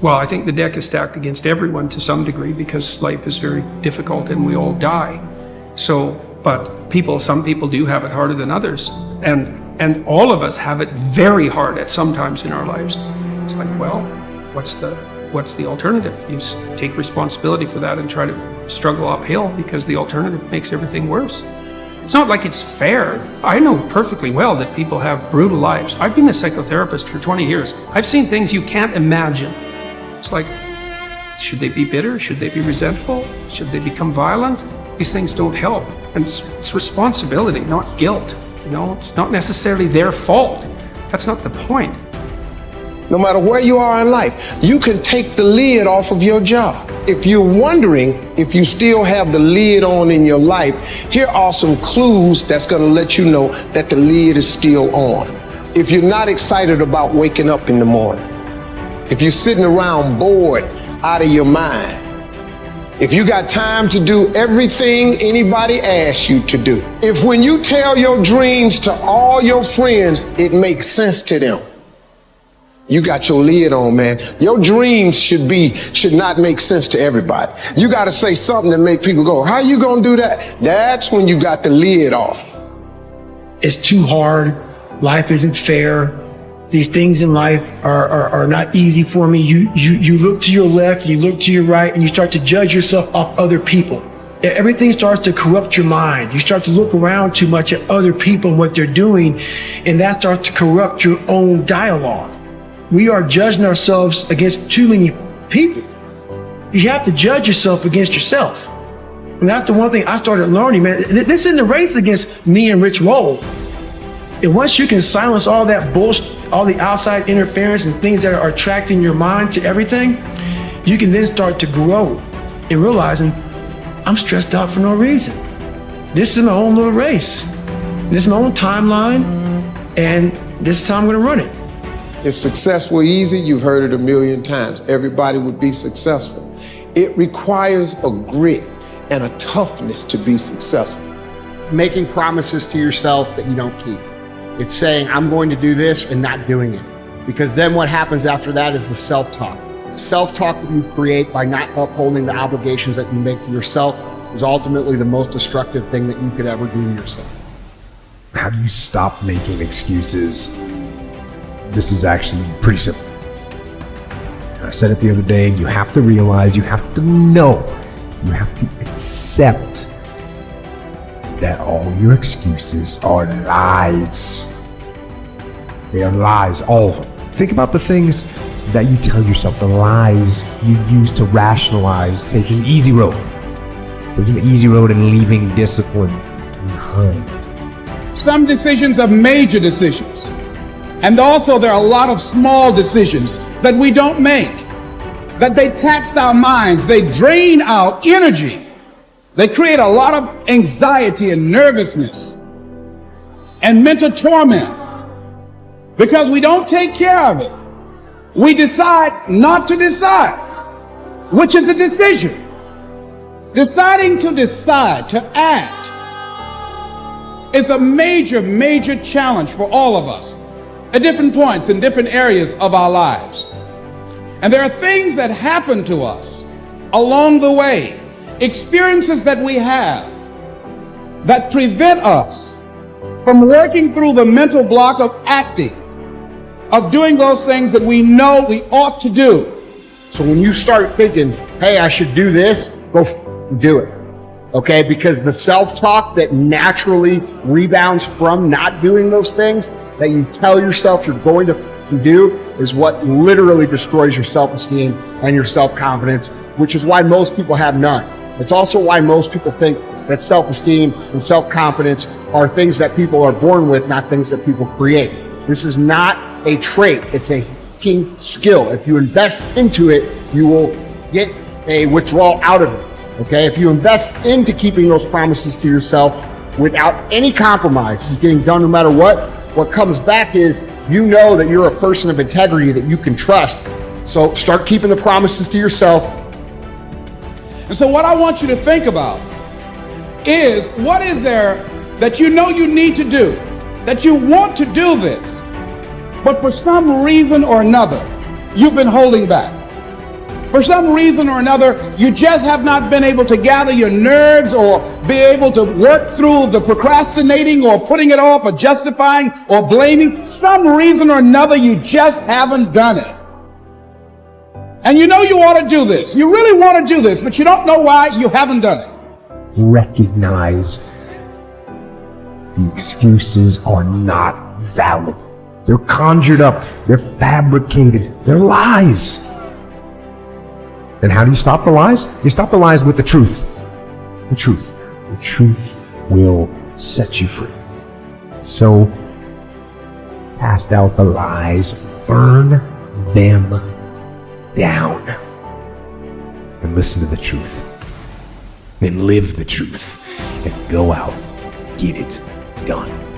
Well, I think the deck is stacked against everyone to some degree because life is very difficult and we all die. So, but some people do have it harder than others. And all of us have it very hard at some times in our lives. It's like, well, what's the alternative? You take responsibility for that and try to struggle uphill, because the alternative makes everything worse. It's not like it's fair. I know perfectly well that people have brutal lives. I've been a psychotherapist for 20 years. I've seen things you can't imagine. It's like, should they be bitter? Should they be resentful? Should they become violent? These things don't help. And it's responsibility, not guilt. It's not necessarily their fault. That's not the point. No matter where you are in life, you can take the lid off of your job. If you're wondering if you still have the lid on in your life, here are some clues that's going to let you know that the lid is still on. If you're not excited about waking up in the morning, if you're sitting around bored out of your mind, if you got time to do everything anybody asks you to do, if when you tell your dreams to all your friends, it makes sense to them, you got your lid on, man. Your dreams should not make sense to everybody. You got to say something that make people go, how you going to do that? That's when you got the lid off. It's too hard. Life isn't fair. These things in life are not easy for me. You look to your left, you look to your right, and you start to judge yourself off other people. Everything starts to corrupt your mind. You start to look around too much at other people and what they're doing, and that starts to corrupt your own dialogue. We are judging ourselves against too many people. You have to judge yourself against yourself. And that's the one thing I started learning, man. This isn't a race against me and Rich Roll. And once you can silence all that bullshit, all the outside interference and things that are attracting your mind to everything, you can then start to grow in realizing I'm stressed out for no reason. This is my own little race. This is my own timeline, and this is how I'm gonna run it. If success were easy, you've heard it a million times. Everybody would be successful. It requires a grit and a toughness to be successful. Making promises to yourself that you don't keep. It's saying, I'm going to do this and not doing it. Because then what happens after that is the self-talk. Self-talk that you create by not upholding the obligations that you make to yourself is ultimately the most destructive thing that you could ever do to yourself. How do you stop making excuses? This is actually pretty simple. And I said it the other day, you have to realize, you have to know, you have to accept that all your excuses are lies. They are lies, all of them. Think about the things that you tell yourself, the lies you use to rationalize taking the easy road. Taking the easy road and leaving discipline behind. Some decisions are major decisions. And also there are a lot of small decisions that we don't make, that they tax our minds, they drain our energy. They create a lot of anxiety and nervousness and mental torment because we don't take care of it. We decide not to decide, which is a decision. Deciding to decide, to act, is a major, major challenge for all of us at different points in different areas of our lives. And there are things that happen to us along the way, experiences that we have that prevent us from working through the mental block of acting, of doing those things that we know we ought to do. So when you start thinking, hey, I should do this, go do it. Okay, because the self-talk that naturally rebounds from not doing those things that you tell yourself you're going to do is what literally destroys your self-esteem and your self-confidence, which is why most people have none. It's also why most people think that self-esteem and self-confidence are things that people are born with, not things that people create. This is not a trait, it's a key skill. If you invest into it, you will get a withdrawal out of it. Okay, if you invest into keeping those promises to yourself without any compromise, this is getting done no matter what comes back is you know that you're a person of integrity that you can trust. So start keeping the promises to yourself. And so what I want you to think about is, what is there that you know you need to do, that you want to do this, but for some reason or another, you've been holding back. For some reason or another, you just have not been able to gather your nerves or be able to work through the procrastinating or putting it off or justifying or blaming. Some reason or another, you just haven't done it. And you know you ought to do this. You really want to do this, but you don't know why you haven't done it. Recognize the excuses are not valid. They're conjured up. They're fabricated. They're lies. And how do you stop the lies? You stop the lies with the truth. The truth. The truth will set you free. So, cast out the lies. Burn them down. And listen to the truth. Then live the truth. And go out. Get it done.